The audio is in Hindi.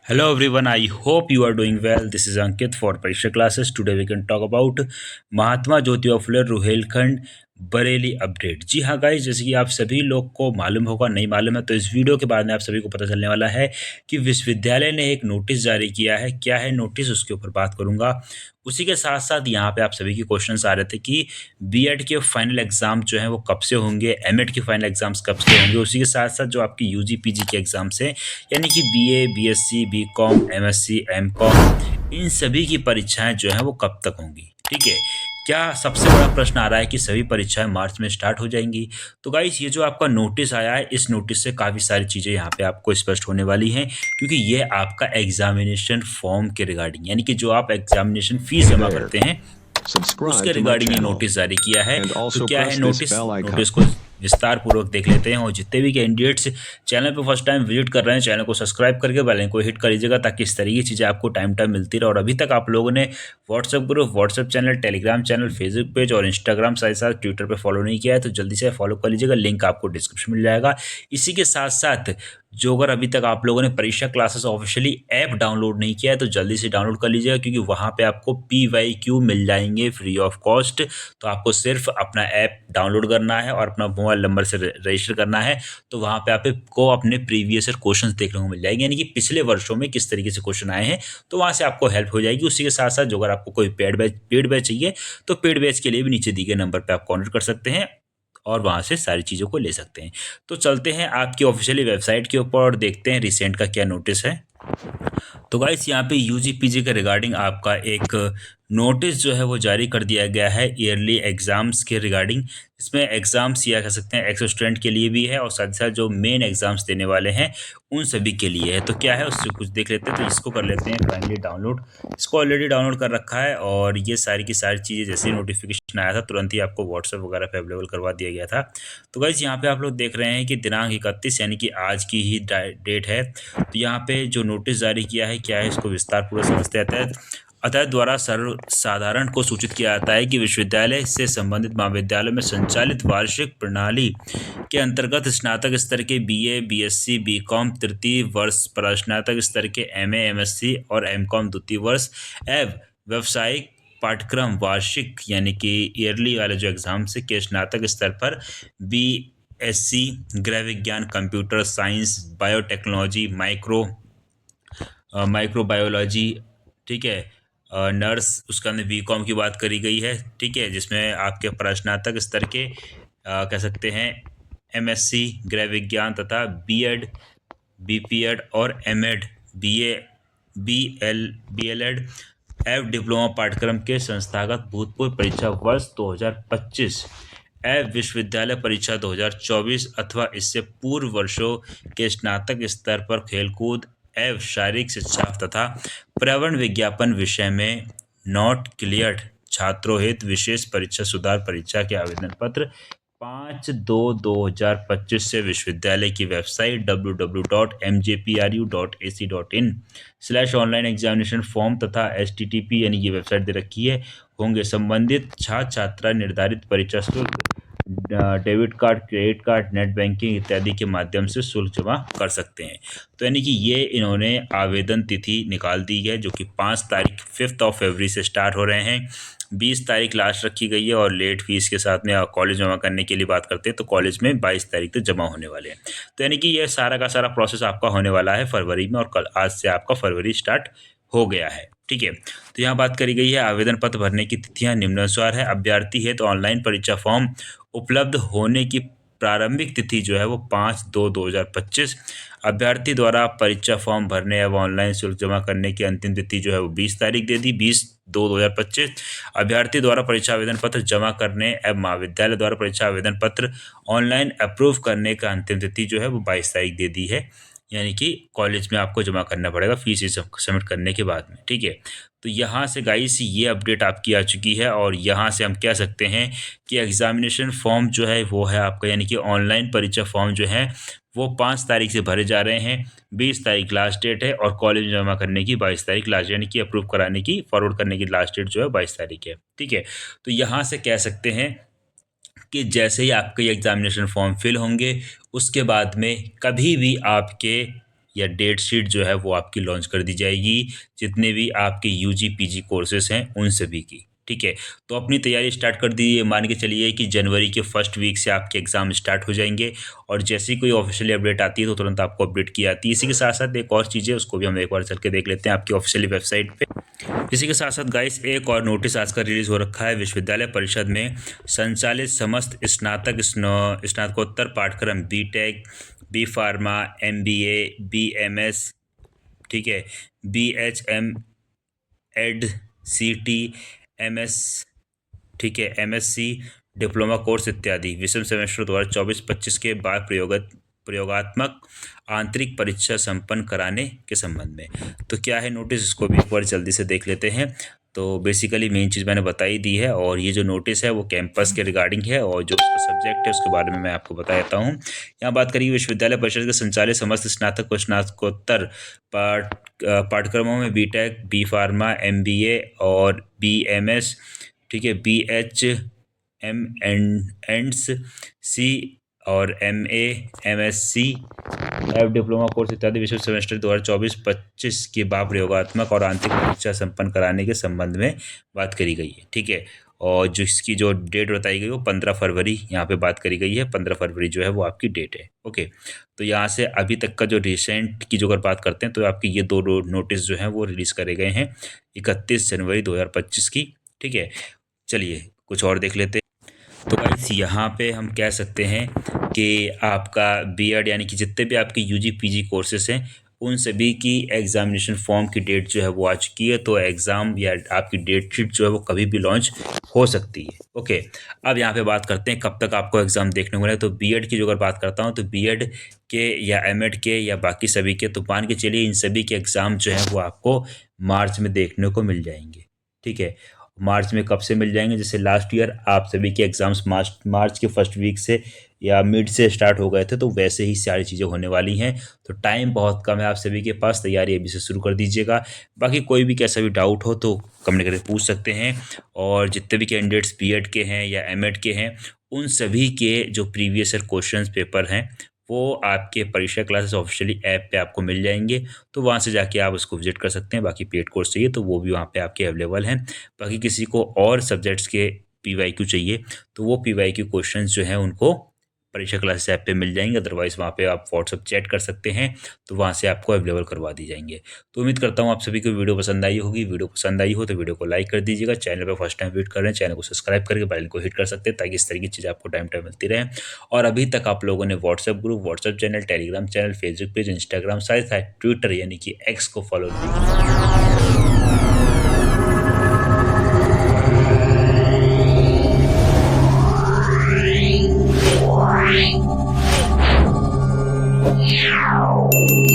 Hello everyone, I hope you are doing well. This is Ankit for Parisha classes. Today we can talk about Mahatma Jyotiba Phule Rohilkhand Bareilly update. जी हाँ गाइस, जैसे कि आप सभी लोग को मालूम होगा, नहीं मालूम है तो इस वीडियो के बाद में आप सभी को पता चलने वाला है कि विश्वविद्यालय ने एक नोटिस जारी किया है। क्या है नोटिस, उसके ऊपर बात करूंगा। उसी के साथ साथ यहाँ पे आप सभी के क्वेश्चंस आ रहे थे कि बीएड के फाइनल एग्जाम जो हैं वो कब से होंगे, एमएड के फाइनल एग्जाम्स कब से होंगे। उसी के साथ साथ जो आपकी यूजी पीजी के एग्जाम्स हैं, यानी कि BA, BSc, BCom, MSc, MCom, इन सभी की परीक्षाएं जो हैं वो कब तक होंगी। ठीक है, क्या सबसे बड़ा प्रश्न आ रहा है कि सभी परीक्षाएं मार्च में स्टार्ट हो जाएंगी। तो गाइस, ये जो आपका नोटिस आया है, इस नोटिस से काफ़ी सारी चीज़ें यहाँ पे आपको स्पष्ट होने वाली हैं, क्योंकि ये आपका एग्जामिनेशन फॉर्म के रिगार्डिंग, यानी कि जो आप एग्जामिनेशन फीस जमा करते हैं उसके रिगार्डिंग ये नोटिस जारी किया है। तो क्या है नोटिस, नोटिस को विस्तार पूर्वक देख लेते हैं। और जितने भी कैंडिडेट्स चैनल पर फर्स्ट टाइम विजिट कर रहे हैं, चैनल को सब्सक्राइब करके बेल आइकन को हिट कर लीजिएगा, ताकि इस तरीके की चीज़ें आपको टाइम टाइम मिलती रहे। और अभी तक आप लोगों ने WhatsApp group, WhatsApp channel, Telegram channel, Facebook page और इंस्टाग्राम साथ साथ ट्विटर पर फॉलो नहीं किया है तो जल्दी से फॉलो कर लीजिएगा, लिंक आपको डिस्क्रिप्शन में मिल जाएगा। इसी के साथ साथ जो अगर अभी तक आप लोगों ने परीक्षा क्लासेस ऑफिशियली ऐप डाउनलोड नहीं किया है तो जल्दी से डाउनलोड कर लीजिएगा, क्योंकि वहाँ पे आपको PYQ मिल जाएंगे फ्री ऑफ कॉस्ट। तो आपको सिर्फ अपना ऐप डाउनलोड करना है और अपना मोबाइल नंबर से रजिस्टर करना है। तो वहाँ पे आपको अपने प्रीवियस ईयर क्वेश्चन देखने को मिल जाएंगे, यानी कि पिछले वर्षों में किस तरीके से क्वेश्चन आए हैं, तो वहाँ से आपको हेल्प हो जाएगी। उसी के साथ साथ जो अगर आपको कोई पेड बैच चाहिए तो पेड बैच के लिए भी नीचे दिए गए नंबर पर आप कॉन्टेक्ट कर सकते हैं और वहाँ से सारी चीज़ों को ले सकते हैं। तो चलते हैं आपकी ऑफिशियली वेबसाइट के ऊपर और देखते हैं रिसेंट का क्या नोटिस है। तो गाइस, यहाँ पे यूजी पीजी के रिगार्डिंग आपका एक नोटिस जो है वो जारी कर दिया गया है ईयरली एग्ज़ाम्स के रिगार्डिंग। इसमें एग्ज़ाम्स या कह सकते हैं एक्स स्टूडेंट के लिए भी है और साथ ही साथ जो मेन एग्ज़ाम्स देने वाले हैं उन सभी के लिए है। तो क्या है उससे कुछ देख लेते हैं। तो इसको कर लेते हैं फाइनली डाउनलोड। इसको ऑलरेडी डाउनलोड कर रखा है और ये सारी की सारी चीज़ें जैसे ही नोटिफिकेशन आया था तुरंत ही आपको व्हाट्सएप वगैरह पे अवेलेबल करवा दिया गया था। तो गाइस, यहाँ पे आप लोग देख रहे हैं कि दिनांक 31 यानी कि आज की ही डेट है। तो यहाँ पे जो नोटिस जारी किया है, क्या है इसको विस्तार पूर्वक समझते हैं। अतः द्वारा सर्वसाधारण को सूचित किया जाता है कि विश्वविद्यालय से संबंधित महाविद्यालयों में संचालित वार्षिक प्रणाली के अंतर्गत स्नातक स्तर के बीए, बीएससी, बीकॉम तृतीय वर्ष, स्नातक स्तर के एमए, एमएससी और एमकॉम द्वितीय वर्ष एवं व्यावसायिक पाठ्यक्रम वार्षिक यानी कि ईयरली वाले जो एग्जाम से के स्नातक स्तर पर BSc गृह विज्ञान, कंप्यूटर साइंस, बायोटेक्नोलॉजी, माइक्रोबायोलॉजी, ठीक है, नर्स, उसके अंदर बीकॉम की बात करी गई है। ठीक है, जिसमें आपके प्रस्नातक स्तर के कह सकते हैं MSc गृह विज्ञान तथा बीएड, बीपीएड और एमएड, बीए, BLED एवं डिप्लोमा पाठ्यक्रम के संस्थागत भूतपूर्व परीक्षा वर्ष 2025 एवं विश्वविद्यालय परीक्षा 2024 अथवा इससे पूर्व वर्षों के स्नातक स्तर पर खेलकूद एवं शारीरिक शिक्षा तथा पर्यावरण विज्ञापन विषय में नॉट क्लियर्ड छात्रों हेतु विशेष परीक्षा सुधार परीक्षा के आवेदन पत्र 5/2/2025 से विश्वविद्यालय की वेबसाइट www.mjpru.ac.in/ऑनलाइन एग्जामिनेशन फॉर्म तथा HTTP यानी ये वेबसाइट दे रखी है होंगे। संबंधित छात्र छात्रा निर्धारित परीक्षा शुल्क debit card, credit card, net banking इत्यादि के माध्यम से शुल्क जमा कर सकते हैं। तो यानी कि ये इन्होंने आवेदन तिथि निकाल दी है, जो कि 5 तारीख 5 फरवरी से स्टार्ट हो रहे हैं। 20 तारीख लास्ट रखी गई है और लेट फीस के साथ में कॉलेज जमा करने के लिए बात करते हैं तो कॉलेज में 22 तारीख तक जमा होने वाले हैं। तो यानी कि ये सारा का सारा प्रोसेस आपका होने वाला है फरवरी में और कल आज से आपका फरवरी स्टार्ट हो गया है। ठीक है, तो यहाँ बात करी गई है आवेदन पत्र भरने की तिथियां निम्नानुसार है। अभ्यर्थी है तो ऑनलाइन परीक्षा फॉर्म उपलब्ध होने की प्रारंभिक तिथि जो है वो 5/2/2025। अभ्यर्थी द्वारा परीक्षा फॉर्म भरने एवं ऑनलाइन शुल्क जमा करने की अंतिम तिथि जो है वो 20 तारीख दे दी, 20/2/2025। अभ्यर्थी द्वारा परीक्षा आवेदन पत्र जमा करने एवं महाविद्यालय द्वारा परीक्षा आवेदन पत्र ऑनलाइन अप्रूव करने का अंतिम तिथि जो है वो 22 तारीख दे दी है, यानी कि कॉलेज में आपको जमा करना पड़ेगा फीस सबमिट करने के बाद में। ठीक है, तो यहाँ से गाइस ये अपडेट आपकी आ चुकी है और यहाँ से हम कह सकते हैं कि एग्जामिनेशन फॉर्म जो है वो है आपका, यानी कि ऑनलाइन परीक्षा फॉर्म जो है वो 5 तारीख से भरे जा रहे हैं। 20 तारीख लास्ट डेट है और कॉलेज में जमा करने की 22 तारीख लास्ट, यानी कि अप्रूव कराने की, फॉरवर्ड करने की लास्ट डेट जो है 22 तारीख है। ठीक है, तो यहाँ से कह सकते हैं कि जैसे ही आपके एग्जामिनेशन फॉर्म फिल होंगे उसके बाद में कभी भी आपके या डेट शीट जो है वो आपकी लॉन्च कर दी जाएगी, जितने भी आपके यूजी पीजी कोर्सेज हैं उन सभी की। ठीक है, तो अपनी तैयारी स्टार्ट कर दीजिए। मान के चलिए कि जनवरी के फर्स्ट वीक से आपके एग्ज़ाम स्टार्ट हो जाएंगे, और जैसे ही कोई ऑफिशियली अपडेट आती है तो तुरंत आपको अपडेट की आती है। इसी के साथ साथ एक और चीज़ है, उसको भी हम एक बार चल के देख लेते हैं आपकी ऑफिशियली वेबसाइट पे। इसी के साथ साथ गाइस एक और नोटिस आज का रिलीज हो रखा है। विश्वविद्यालय परिषद में संचालित समस्त स्नातकोत्तर पाठ्यक्रम BTech, B Pharma, MBA, BMS, ठीक है, बीएचएम, एड, सीटी, एमएस, ठीक है, एमएससी, डिप्लोमा कोर्स इत्यादि विषम सेमेस्टर 2024-25 के बाद प्रयोगात्मक आंतरिक परीक्षा संपन्न कराने के संबंध में। तो क्या है नोटिस, इसको भी एक बार जल्दी से देख लेते हैं। तो बेसिकली मेन चीज़ मैंने बताई दी है, और ये जो नोटिस है वो कैंपस के रिगार्डिंग है, और जो उसका सब्जेक्ट है उसके बारे में मैं आपको बता देता हूँ। यहाँ बात करिए विश्वविद्यालय परिषद के संचालित समस्त स्नातक व स्नातकोत्तर पाठ्यक्रमों में बीटेक, बी फार्मा, एमबीए और बीएमएस, ठीक है, बीएचएम एंड्स, सी और MA, MSc, F diploma course इत्यादि विषय सेमेस्टर 2024-25 के बाद प्रयोगात्मक और आंतरिक परीक्षा संपन्न कराने के संबंध में बात करी गई है। ठीक है, और जो इसकी जो डेट बताई गई वो 15 फरवरी यहाँ पे बात करी गई है। 15 फरवरी जो है वो आपकी डेट है। ओके, तो यहाँ से अभी तक का जो रिसेंट की जो अगर बात करते हैं तो आपकी ये दो नोटिस जो है वो रिलीज़ करे गए हैं 31 जनवरी 2025 की। ठीक है, चलिए कुछ और देख लेते हैं। तो गाइस यहाँ पे हम कह सकते हैं कि आपका बीएड यानी कि जितने भी आपके यूजी पीजी कोर्सेज हैं उन सभी की एग्जामिनेशन फॉर्म की डेट जो है वो आ चुकी है। तो एग्ज़ाम या आपकी डेट शीट जो है वो कभी भी लॉन्च हो सकती है। ओके, अब यहाँ पे बात करते हैं कब तक आपको एग्ज़ाम देखने को मिले। तो बीएड की जो अगर बात करता हूँ तो बीएड के या एमएड के या बाकी सभी के, तो मान के चलिए इन सभी के एग्ज़ाम जो हैं वो आपको मार्च में देखने को मिल जाएंगे। ठीक है, मार्च में कब से मिल जाएंगे, जैसे लास्ट ईयर आप सभी के एग्ज़ाम्स मार्च के फर्स्ट वीक से या मिड से स्टार्ट हो गए थे, तो वैसे ही सारी चीज़ें होने वाली हैं। तो टाइम बहुत कम है आप सभी के पास, तैयारी अभी से शुरू कर दीजिएगा। बाकी कोई भी कैसा भी डाउट हो तो कमेंट करके पूछ सकते हैं। और जितने भी कैंडिडेट्स बीएड के हैं या एमएड के हैं उन सभी के जो प्रीवियस ईयर क्वेश्चन पेपर हैं वो आपके परीक्षा क्लासेस ऑफिशियली ऐप पे आपको मिल जाएंगे। तो वहाँ से जाके आप उसको विजिट कर सकते हैं। बाकी पेड कोर्स चाहिए तो वो भी वहाँ पे आपके अवेलेबल हैं। बाकी किसी को और सब्जेक्ट्स के पीवाईक्यू चाहिए तो वो पीवाईक्यू क्वेश्चंस जो हैं उनको परीक्षा क्लासेस ऐप पे मिल जाएंगे। अदरवाइज़ वहाँ पे आप व्हाट्सअप चैट कर सकते हैं, तो वहाँ से आपको अवेलेबल करवा दी जाएंगे। तो उम्मीद करता हूँ आप सभी को वीडियो पसंद आई होगी। वीडियो पसंद आई हो तो वीडियो को लाइक कर दीजिएगा। चैनल पर फर्स्ट टाइम विजिट कर रहे हैं, चैनल को सब्सक्राइब करके बेल को हिट कर सकते हैं ताकि इस तरह की चीज़ें आपको टाइम टाइम मिलती रहे। और अभी तक आप लोगों ने WhatsApp group, WhatsApp channel, Telegram channel, Facebook page, Instagram साथ ही ट्विटर यानी कि एक्स को फॉलो Meow.